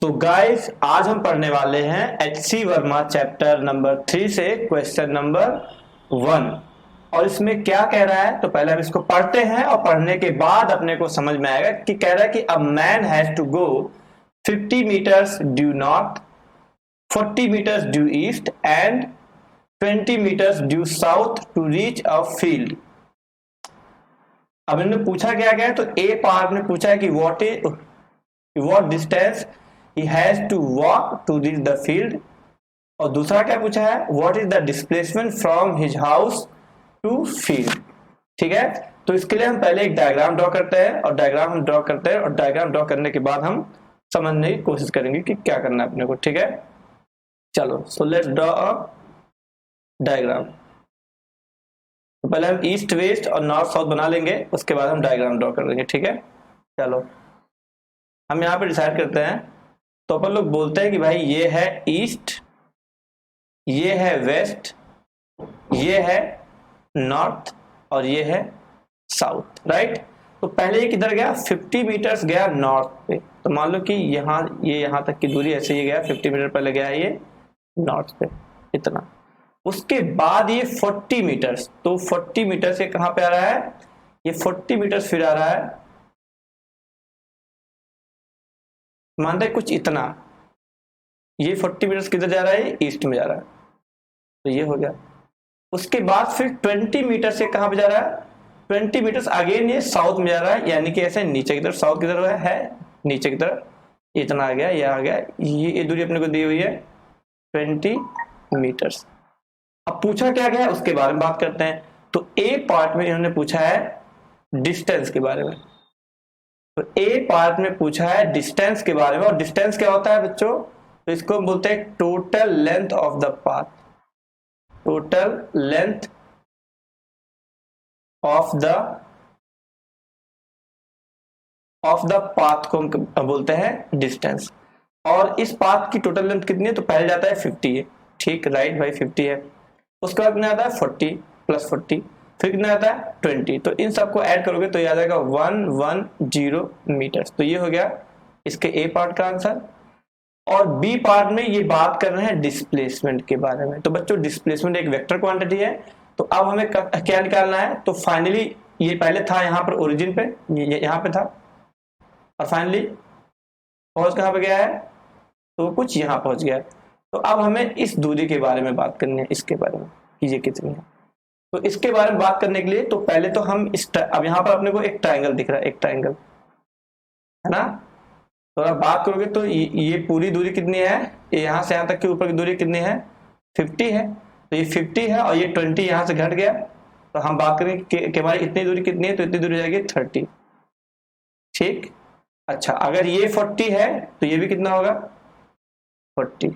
तो गाइस आज हम पढ़ने वाले हैं एच.सी. वर्मा चैप्टर नंबर 3 से क्वेश्चन नंबर 1। और इसमें क्या कह रहा है तो पहले हम इसको पढ़ते हैं और पढ़ने के बाद अपने को समझ में आएगा कि कह रहा है कि a man has to go 50 meters due north, 40 meters due east and 20 meters due south to reach a field। अब इन्होंने पूछा क्या है तो ए पार्ट ने पूछा है कि what distance he has to walk to reach the field, और दूसरा क्या पूछा है what is the displacement from his house to field। ठीक है, तो इसके लिए हम पहले एक डायग्राम ड्रॉ करते हैं और डायग्राम हम ड्रॉ करते हैं और डायग्राम ड्रॉ करने के बाद हम समझने की कोशिश करेंगे कि क्या करना है अपने को। ठीक है, चलो so let's draw a diagram. तो पहले हम ईस्ट वेस्ट और नॉर्थ साउथ बना लेंगे, उसके बाद हम डायग्राम ड्रॉ कर लेंगे। ठीक है, चलो हम यहाँ पे डिसाइड करते हैं। तो अपन लोग बोलते हैं कि भाई ये है ईस्ट, ये है वेस्ट, ये है नॉर्थ और ये है साउथ, राइट। तो पहले ये किधर गया 50 मीटर्स गया नॉर्थ पे। तो मान लो कि यहाँ तक की दूरी ऐसे ही गया 50 मीटर पहले गया ये नॉर्थ पे इतना। उसके बाद ये 40 मीटर्स, तो 40 मीटर से कहां पे आ रहा है ये 40 मीटर्स फिर आ रहा है, मानते हैं कुछ इतना। ये 40 मीटर्स किधर जा रहा है ईस्ट में जा रहा है, तो ये हो गया। उसके बाद फिर 20 मीटर से कहां पे जा रहा है 20 मीटर्स अगेन ये साउथ में जा रहा है, यानी कि ऐसे नीचे की तरफ, साउथ की तरफ है नीचे की तरफ इतना आ गया, ये आ गया, ये दूरी अपने को दी हुई है 20 मीटर्स। अब पूछा क्या गया उसके बारे में बात करते हैं। तो ए पार्ट में इन्होंने पूछा है डिस्टेंस के बारे में। तो ए पार्ट में पूछा है डिस्टेंस के बारे में, और डिस्टेंस क्या होता है बच्चों, तो इसको हम बोलते हैं total length of the path. Total length of the path को हम बोलते हैं डिस्टेंस। और इस पाथ की टोटल लेंथ कितनी है तो पहले जाता है 50 है, ठीक, राइट भाई 50 है। उसके बाद कितना आता है 40 प्लस 40, फिर कितना आता है 20। तो इन सबको ऐड करोगे तो ये आ जाएगा 110 मीटर। तो ये हो गया इसके ए पार्ट का आंसर। और बी पार्ट में ये बात कर रहे हैं डिस्प्लेसमेंट के बारे में। तो बच्चों डिस्प्लेसमेंट एक वेक्टर क्वांटिटी है। तो अब हमें क्या निकालना है, तो फाइनली ये पहले था यहाँ पर ओरिजिन पे, यहाँ पे था, और फाइनली पहुंच कहाँ पे गया है तो कुछ यहाँ पहुंच गया है। तो अब हमें इस दूरी के बारे में बात करनी है, इसके बारे में कि ये कितनी है। तो इसके बारे में बात करने के लिए तो पहले तो हम अब यहाँ पर अपने को एक ट्राइंगल दिख रहा है, एक ट्राइंगल है ना। तो अगर बात करोगे तो ये पूरी दूरी कितनी है, ये यहाँ से यहाँ तक के ऊपर की दूरी कितनी है 50 है। तो ये 50 है और ये 20 यहाँ से घट गया। तो हम बात करेंगे कि हमारी इतनी दूरी कितनी है, तो इतनी दूरी जाएगी 30, ठीक। अच्छा अगर ये 40 है तो ये भी कितना होगा 40,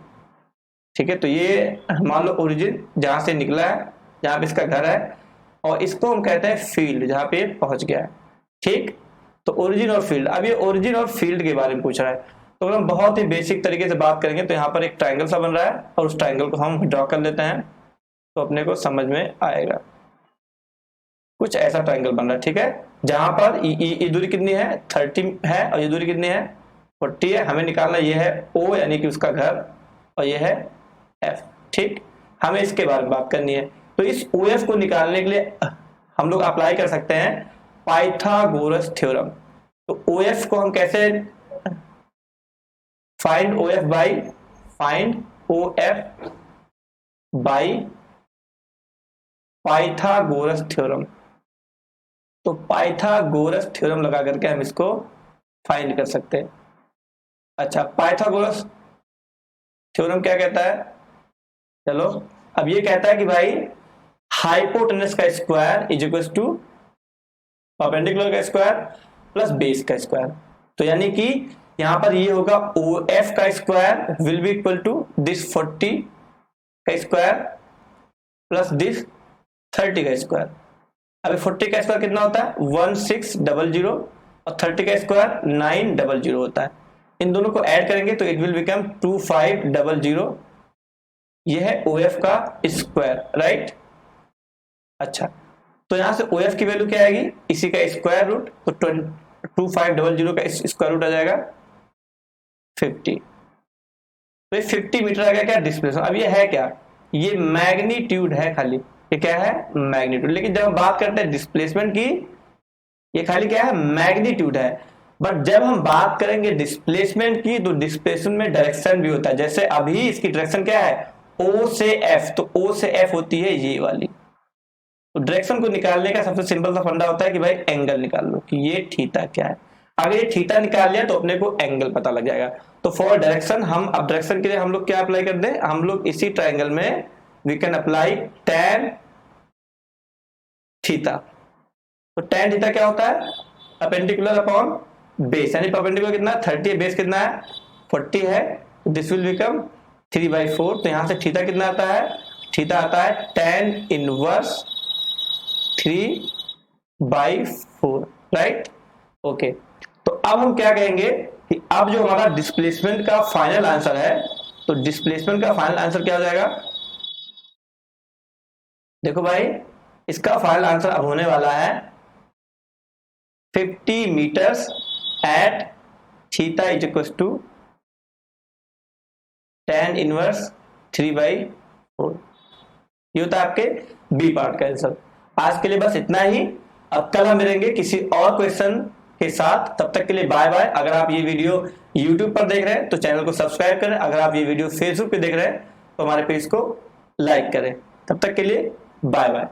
ठीक है। तो ये मान लो ओरिजिन जहां से निकला है, जहां पे इसका घर है, और इसको हम कहते हैं फील्ड, जहां पे पहुंच गया है, ठीक। तो ओरिजिन और फील्ड, अब ये ओरिजिन और फील्ड के बारे में पूछ रहा है। तो हम बहुत ही बेसिक तरीके से बात करेंगे। तो यहाँ पर एक ट्राइंगल सा बन रहा है और उस ट्राइंगल को हम ड्रॉ कर लेते हैं तो अपने को समझ में आएगा। कुछ ऐसा ट्राइंगल बन रहा है, ठीक है, जहां पर ये दूरी कितनी है 30 है और ये दूरी कितनी है 40 है। हमें निकालना ये है O यानी कि उसका घर, और ये है F, ठीक। हमें इसके बारे में बात करनी है। तो इस OF को निकालने के लिए हम लोग अप्लाई कर सकते हैं पाइथागोरस थ्योरम। तो OF को हम कैसे find OF by Pythagoras theorem. तो पाइथागोरस थ्योरम लगा करके हम इसको फाइंड कर सकते हैं। अच्छा पाइथागोरस थ्योरम क्या कहता है, चलो अब ये कहता है कि भाई हाइपोटेनस का square is equal to perpendicular का स्क्वायर प्लस बेस का स्क्वायर। तो यानी कि यहां पर ये होगा OF का square will be equal to this 40 का स्क्वायर प्लस दिस 30 का स्क्वायर। अभी 40 का स्क्वायर कितना होता है 1600 और 30 का स्क्वायर 900 होता है। इन दोनों को ऐड करेंगे तो इट विल बिकम 2500। यह है OF का स्क्वायर, राइट। अच्छा तो यहां से OF की वैल्यू क्या आएगी, इसी का स्क्वायर रूट, तो 2500 का स्क्वायर रूट आ जाएगा 50, तो ये 50 मीटर आ गया क्या डिस्प्लेसमेंट। अब ये है क्या, ये मैग्नीट्यूड है खाली, ये क्या है मैग्नीट्यूड। लेकिन जब हम बात करते हैं डिस्प्लेसमेंट की, ये खाली क्या है मैग्नीट्यूड है। बट जब हम बात करेंगे डिस्प्लेसमेंट की, तो डिस्प्लेसमेंट में डायरेक्शन भी होता है। जैसे अभी इसकी डायरेक्शन क्या है O से F, तो O से F होती है ये वाली। तो डायरेक्शन को निकालने का सबसे सिंपल सा फंडा होता है कि भाई एंगल निकाल लो कि ये थीटा क्या है। अगर ये थीटा निकाल लिया तो अपने को एंगल पता लग जाएगा। तो फॉर डायरेक्शन हम अब डायरेक्शन के लिए हम लोग क्या अप्लाई कर दें, हम लोग इसी ट्रायंगल में we can apply tan theta. तो tan थीटा क्या होता है परपेंडिकुलर अपॉन बेस, यानी परपेंडिकुलर कितना है 30 है, बेस कितना है 40 है, दिस विल बिकम 3/4। तो यहां से थीटा कितना आता है, थीटा आता है tan इनवर्स 3/4, राइट। ओके, तो अब हम क्या कहेंगे कि अब जो हमारा डिस्प्लेसमेंट का फाइनल आंसर है, तो डिस्प्लेसमेंट का फाइनल आंसर क्या हो जाएगा, देखो भाई इसका फाइनल आंसर अब होने वाला है 50 metres at theta is equal to tan inverse 3/4। ये होता है आपके बी पार्ट का आंसर। आज के लिए बस इतना ही। अब कल हम मिलेंगे किसी और क्वेश्चन के साथ, तब तक के लिए बाय बाय। अगर आप ये वीडियो YouTube पर देख रहे हैं तो चैनल को सब्सक्राइब करें, अगर आप ये वीडियो Facebook पे देख रहे हैं तो हमारे पेज को लाइक करें। तब तक के लिए बाय बाय।